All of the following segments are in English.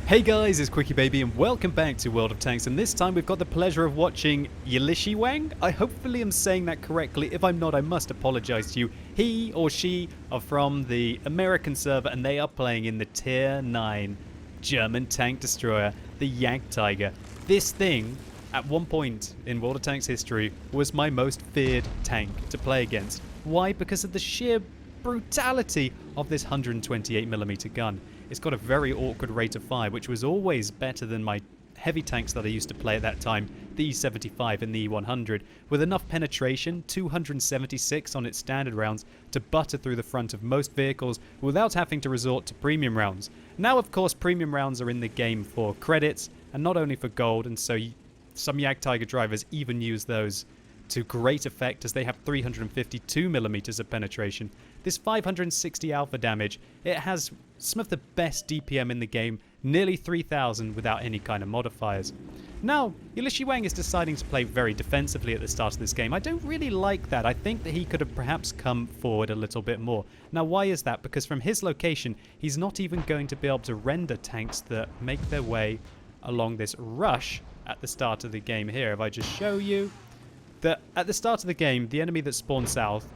Hey guys, it's QuickyBaby and welcome back to World of Tanks, and this time we've got the pleasure of watching Yilizhiwang. I hopefully am saying that correctly. If I'm not, I must apologize to you. He or she are from the American server and they are playing in the Tier 9 German tank destroyer, the Jagdtiger. This thing, at one point in World of Tanks history, was my most feared tank to play against. Why? Because of the sheer brutality of this 128mm gun. It's got a very awkward rate of fire, which was always better than my heavy tanks that I used to play at that time, the E75 and the E100, with enough penetration, 276 on its standard rounds, to butter through the front of most vehicles without having to resort to premium rounds. Now, of course, premium rounds are in the game for credits, and not only for gold, and so some Jagdtiger drivers even use those to great effect as they have 352mm of penetration. This 560 alpha damage, it has some of the best DPM in the game, nearly 3000 without any kind of modifiers. Now, Yilizhiwang is deciding to play very defensively at the start of this game. I don't really like that. I think that he could have perhaps come forward a little bit more. Now, why is that? Because from his location, he's not even going to be able to render tanks that make their way along this rush at the start of the game here. If I just show you that at the start of the game, the enemy that spawns south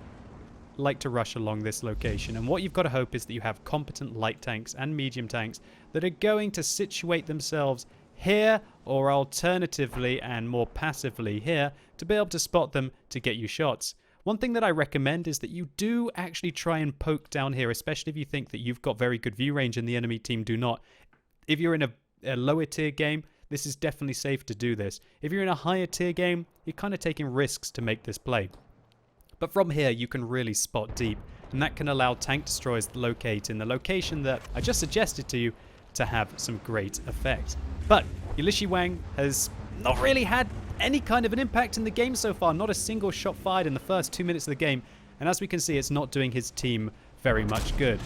like to rush along this location, and what you've got to hope is that you have competent light tanks and medium tanks that are going to situate themselves here, or alternatively and more passively here, to be able to spot them to get you shots. One thing that I recommend is that you do actually try and poke down here, especially if you think that you've got very good view range and the enemy team do not. If you're in a lower tier game, this is definitely safe to do this. If you're in a higher tier game, you're kind of taking risks to make this play. But from here, you can really spot deep, and that can allow tank destroyers to locate in the location that I just suggested to you to have some great effect. But Yilizhiwang has not really had any kind of an impact in the game so far, not a single shot fired in the first 2 minutes of the game, and as we can see, it's not doing his team very much good.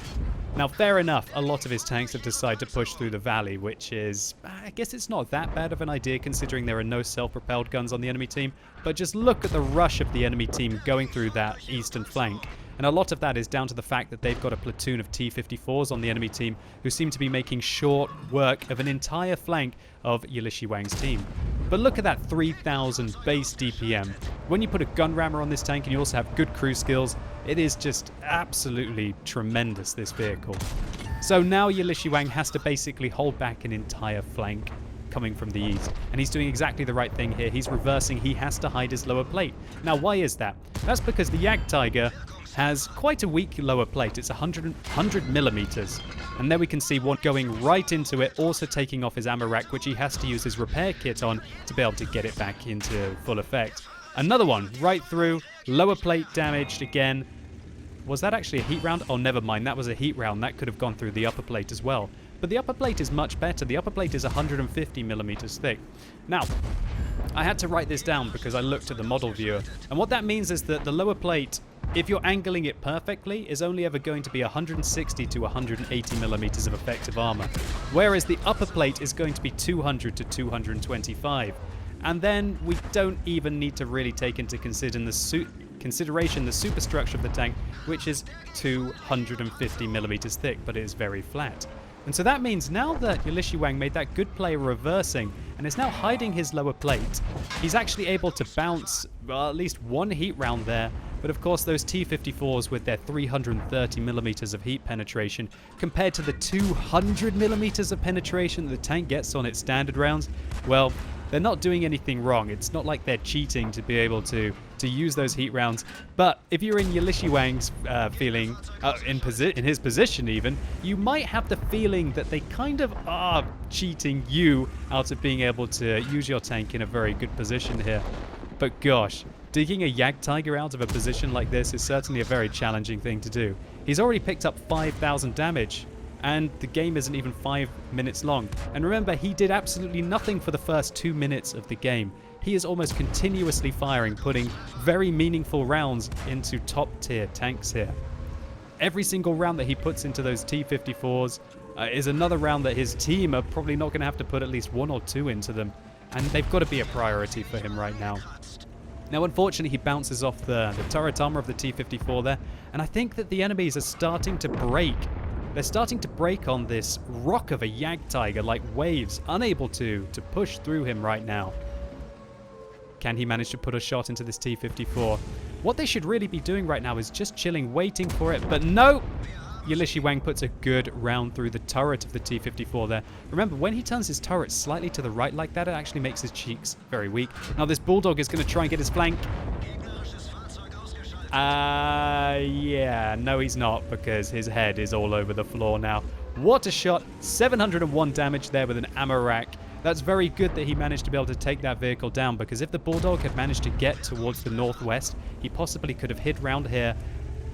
Now, fair enough, a lot of his tanks have decided to push through the valley, which is, I guess it's not that bad of an idea considering there are no self-propelled guns on the enemy team, but just look at the rush of the enemy team going through that eastern flank. And a lot of that is down to the fact that they've got a platoon of T-54s on the enemy team who seem to be making short work of an entire flank of Yilizhiwang's team. But look at that 3000 base DPM. When you put a gun rammer on this tank and you also have good crew skills, it is just absolutely tremendous, this vehicle. So now Yilizhiwang has to basically hold back an entire flank coming from the east. And he's doing exactly the right thing here. He's reversing. He has to hide his lower plate. Now, why is that? That's because the Jagdtiger has quite a weak lower plate. It's 100mm. And there we can see one going right into it, also taking off his ammo rack, which he has to use his repair kit on to be able to get it back into full effect. Another one right through, lower plate damaged again. Was that actually a heat round? Oh, never mind. That was a heat round. That could have gone through the upper plate as well. But the upper plate is much better. The upper plate is 150mm thick. Now, I had to write this down because I looked at the model viewer. And what that means is that the lower plate, if you're angling it perfectly, is only ever going to be 160 to 180mm of effective armor. Whereas the upper plate is going to be 200 to 225. And then we don't even need to really take into consideration the superstructure of the tank, which is 250mm thick, but it is very flat. And so that means now that Yilizhiwang made that good play reversing and is now hiding his lower plate, he's actually able to bounce, well, at least one heat round there. But of course, those T-54s with their 330mm of heat penetration compared to the 200mm of penetration that the tank gets on its standard rounds, well, they're not doing anything wrong. It's not like they're cheating to be able to use those heat rounds. But if you're in Yilizhiwang's feeling, in his position even, you might have the feeling that they kind of are cheating you out of being able to use your tank in a very good position here. But gosh, digging a Jagdtiger out of a position like this is certainly a very challenging thing to do. He's already picked up 5,000 damage, and the game isn't even 5 minutes long. And remember, he did absolutely nothing for the first 2 minutes of the game. He is almost continuously firing, putting very meaningful rounds into top tier tanks here. Every single round that he puts into those T-54s is another round that his team are probably not going to have to put at least 1 or 2 into them. And they've got to be a priority for him right now. Now, unfortunately, he bounces off the turret armor of the T-54 there. And I think that the enemies are starting to break they're starting to break on this rock of a Jagdtiger like waves, unable to push through him right now. Can he manage to put a shot into this T-54? What they should really be doing right now is just chilling, waiting for it, but no! Yilizhiwang puts a good round through the turret of the T-54 there. Remember, when he turns his turret slightly to the right like that, it actually makes his cheeks very weak. Now this Bulldog is going to try and get his flank. Yeah, no he's not, because his head is all over the floor now. What a shot. 701 damage there with an ammo rack. That's very good that he managed to be able to take that vehicle down, because if the Bulldog had managed to get towards the northwest, he possibly could have hid round here,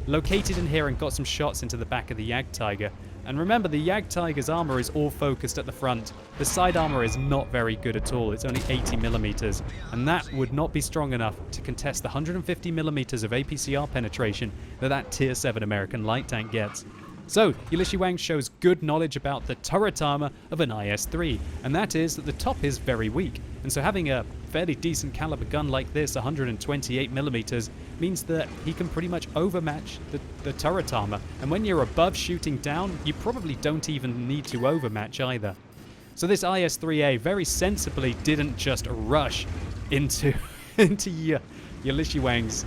located in here, and got some shots into the back of the Jagdtiger. And remember, the Jagdtiger's armor is all focused at the front. The side armor is not very good at all. It's only 80 millimeters, and that would not be strong enough to contest the 150 millimeters of APCR penetration that Tier 7 American light tank gets. So, Yilizhiwang shows good knowledge about the turret armor of an IS-3, and that is that the top is very weak. And so having a fairly decent caliber gun like this, 128 millimeters, means that he can pretty much overmatch the turret armor. And when you're above shooting down, you probably don't even need to overmatch either. So this IS-3A very sensibly didn't just rush into Yilizhiwang's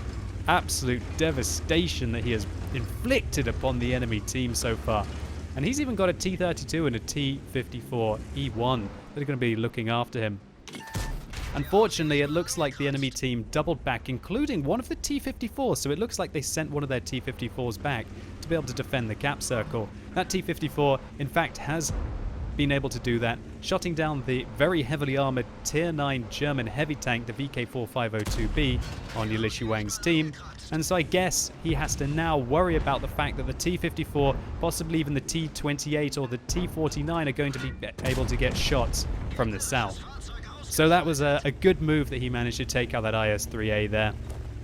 absolute devastation that he has inflicted upon the enemy team so far. And he's even got a T-32 and a T-54E1 that are going to be looking after him. Unfortunately, it looks like the enemy team doubled back, including one of the T-54s, so it looks like they sent one of their T-54s back to be able to defend the cap circle. That T-54, in fact, has been able to do that, shotting down the very heavily armored Tier 9 German heavy tank, the VK4502B, on Yilizhiwang's team. And so I guess he has to now worry about the fact that the T-54, possibly even the T-28 or the T-49 are going to be able to get shots from the south. So that was a good move that he managed to take out that IS-3A there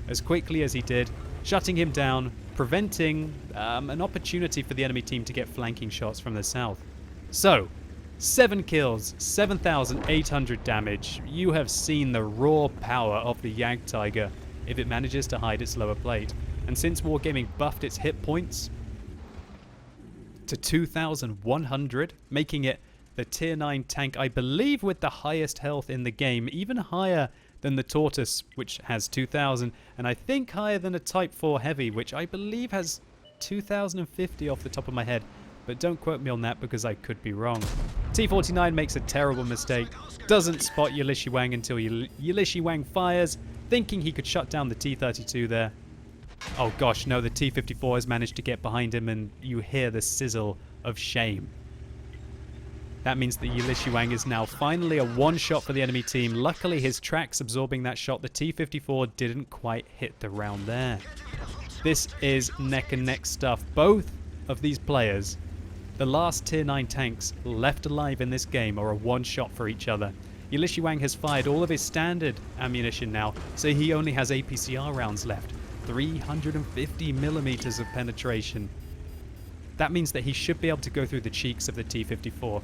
as quickly as he did, shutting him down, preventing an opportunity for the enemy team to get flanking shots from the south. So, 7 kills, 7,800 damage. You have seen the raw power of the Jagdtiger if it manages to hide its lower plate. And since Wargaming buffed its hit points to 2,100, making it the Tier 9 tank, I believe, with the highest health in the game, even higher than the Tortoise, which has 2,000, and I think higher than a Type 4 Heavy, which I believe has 2,050 off the top of my head. But don't quote me on that because I could be wrong. T-49 makes a terrible mistake, doesn't spot Yilizhiwang until Yilizhiwang fires, thinking he could shut down the T-32 there. Oh gosh, no, the T-54 has managed to get behind him, and you hear the sizzle of shame. That means that Yilizhiwang is now finally a one-shot for the enemy team. Luckily, his tracks absorbing that shot, the T-54 didn't quite hit the round there. This is neck and neck stuff. Both of these players, the last Tier 9 tanks left alive in this game, are a one-shot for each other. Yilizhiwang has fired all of his standard ammunition now, so he only has APCR rounds left. 350 millimeters of penetration. That means that he should be able to go through the cheeks of the T-54.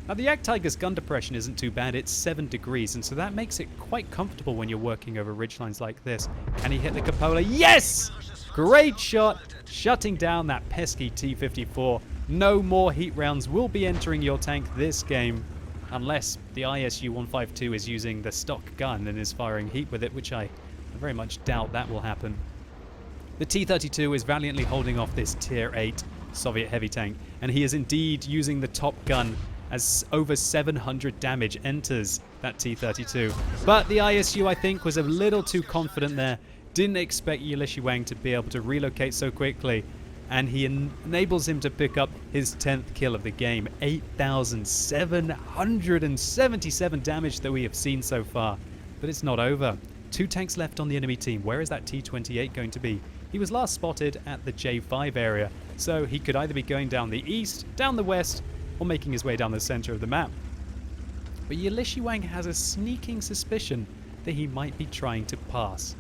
Now the Jagdtiger's gun depression isn't too bad, it's 7 degrees, and so that makes it quite comfortable when you're working over ridgelines like this. Can he hit the cupola? Yes! Great shot! Shutting down that pesky T-54. No more heat rounds will be entering your tank this game, unless the ISU-152 is using the stock gun and is firing heat with it, which I very much doubt that will happen. The T-32 is valiantly holding off this Tier 8 Soviet heavy tank, and he is indeed using the top gun as over 700 damage enters that T-32. But the ISU, I think, was a little too confident there. Didn't expect Yilizhiwang to be able to relocate so quickly, and he enables him to pick up his 10th kill of the game. 8,777 damage that we have seen so far. But it's not over. 2 tanks left on the enemy team. Where is that T-28 going to be? He was last spotted at the J5 area, so he could either be going down the east, down the west, or making his way down the center of the map. But Yilizhiwang has a sneaking suspicion that he might be trying to pass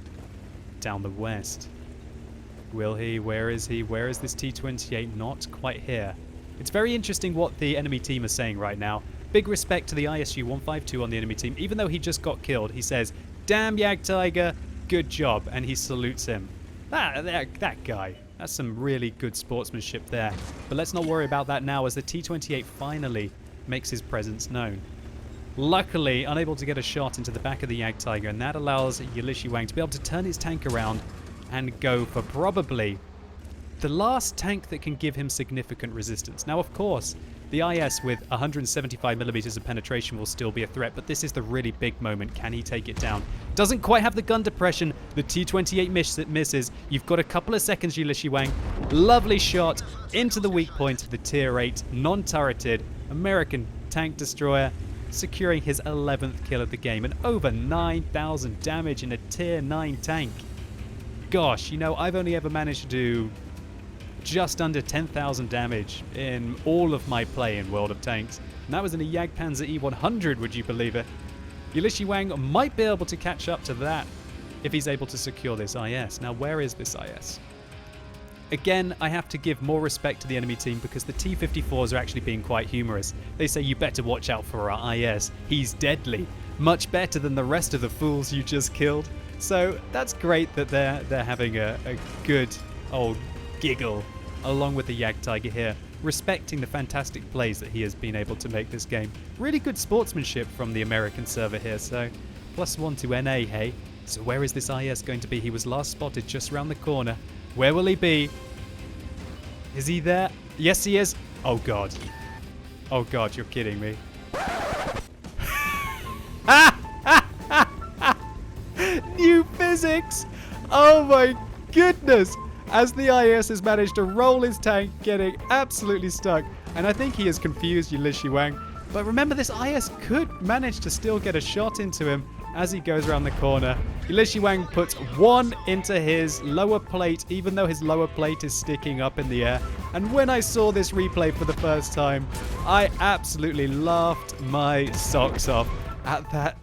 down the west. Will he? Where is he? Where is this T-28? Not quite here. It's very interesting what the enemy team are saying right now. Big respect to the ISU-152 on the enemy team. Even though he just got killed, he says, "Damn Jagdtiger, good job," and he salutes him. That guy. That's some really good sportsmanship there. But let's not worry about that now as the T-28 finally makes his presence known. Luckily, unable to get a shot into the back of the Jagdtiger, and that allows yilizhiwang to be able to turn his tank around and go for probably the last tank that can give him significant resistance. Now, of course, the IS with 175mm of penetration will still be a threat, but this is the really big moment. Can he take it down? Doesn't quite have the gun depression. The T-28 misses. You've got a couple of seconds, yilizhiwang. Lovely shot into the weak point of the Tier 8 non-turreted American tank destroyer, securing his 11th kill of the game and over 9,000 damage in a Tier 9 tank. Gosh, you know, I've only ever managed to do just under 10,000 damage in all of my play in World of Tanks. And that was in a Jagdpanzer E100, would you believe it? yilizhiwang might be able to catch up to that if he's able to secure this IS. Now, where is this IS? Again, I have to give more respect to the enemy team because the T-54s are actually being quite humorous. They say, you better watch out for our IS. He's deadly. Much better than the rest of the fools you just killed. So that's great that they're having a good old giggle along with the Jagdtiger here, respecting the fantastic plays that he has been able to make this game. Really good sportsmanship from the American server here, so +1 to NA, hey? So where is this IS going to be? He was last spotted just around the corner. Where will he be? Is he there? Yes, he is. Oh, God. Oh, God, you're kidding me. New physics! Oh, my goodness! As the IS has managed to roll his tank, getting absolutely stuck. And I think he has confused yilizhiwang. But remember, this IS could manage to still get a shot into him as he goes around the corner. yilizhiwang puts one into his lower plate, even though his lower plate is sticking up in the air. And when I saw this replay for the first time, I absolutely laughed my socks off at that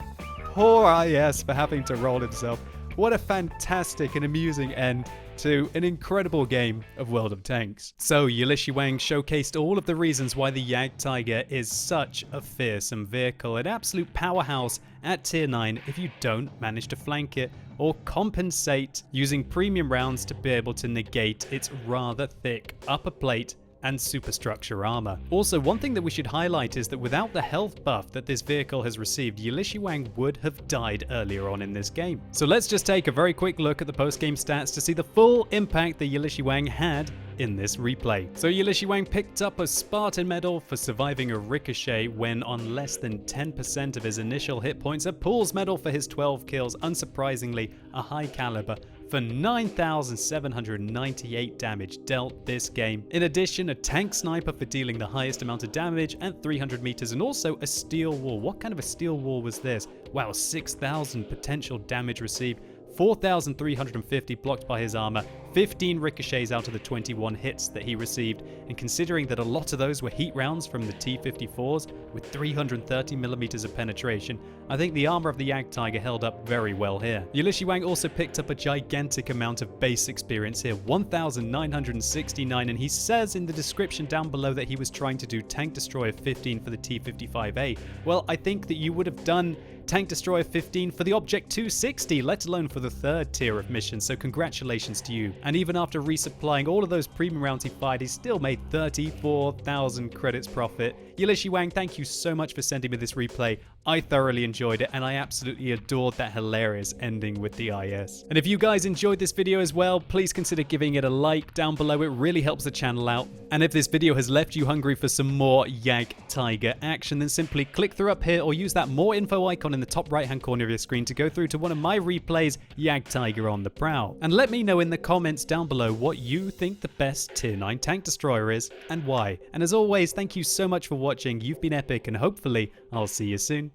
poor IS for having to roll himself. What a fantastic and amusing end to an incredible game of World of Tanks. So yilizhiwang showcased all of the reasons why the Jagdtiger is such a fearsome vehicle, an absolute powerhouse at Tier 9 if you don't manage to flank it or compensate using premium rounds to be able to negate its rather thick upper plate and superstructure armor. Also, one thing that we should highlight is that without the health buff that this vehicle has received, yilizhiwang would have died earlier on in this game. So let's just take a very quick look at the post-game stats to see the full impact that yilizhiwang had in this replay. So yilizhiwang picked up a Spartan medal for surviving a ricochet when on less than 10% of his initial hit points, a Pool's medal for his 12 kills, unsurprisingly a high caliber for 9,798 damage dealt this game. In addition, a tank sniper for dealing the highest amount of damage at 300 meters, and also a steel wall. What kind of a steel wall was this? Wow, 6,000 potential damage received, 4,350 blocked by his armor, 15 ricochets out of the 21 hits that he received, and considering that a lot of those were heat rounds from the T-54s with 330mm of penetration, I think the armor of the Jagdtiger held up very well here. yilizhiwang also picked up a gigantic amount of base experience here, 1,969, and he says in the description down below that he was trying to do Tank Destroyer 15 for the T-55A. Well, I think that you would have done Tank Destroyer 15 for the Object 260, let alone for the third tier of missions, so congratulations to you. And even after resupplying all of those premium rounds he fired, he still made 34,000 credits profit. yilizhiwang, thank you so much for sending me this replay. I thoroughly enjoyed it, and I absolutely adored that hilarious ending with the IS. And if you guys enjoyed this video as well, please consider giving it a like down below. It really helps the channel out. And if this video has left you hungry for some more Jagdtiger action, then simply click through up here or use that more info icon in the top right hand corner of your screen to go through to one of my replays, Jagdtiger on the Prowl. And let me know in the comments down below what you think the best Tier 9 tank destroyer is and why. And as always, thank you so much for watching. You've been epic, and hopefully I'll see you soon.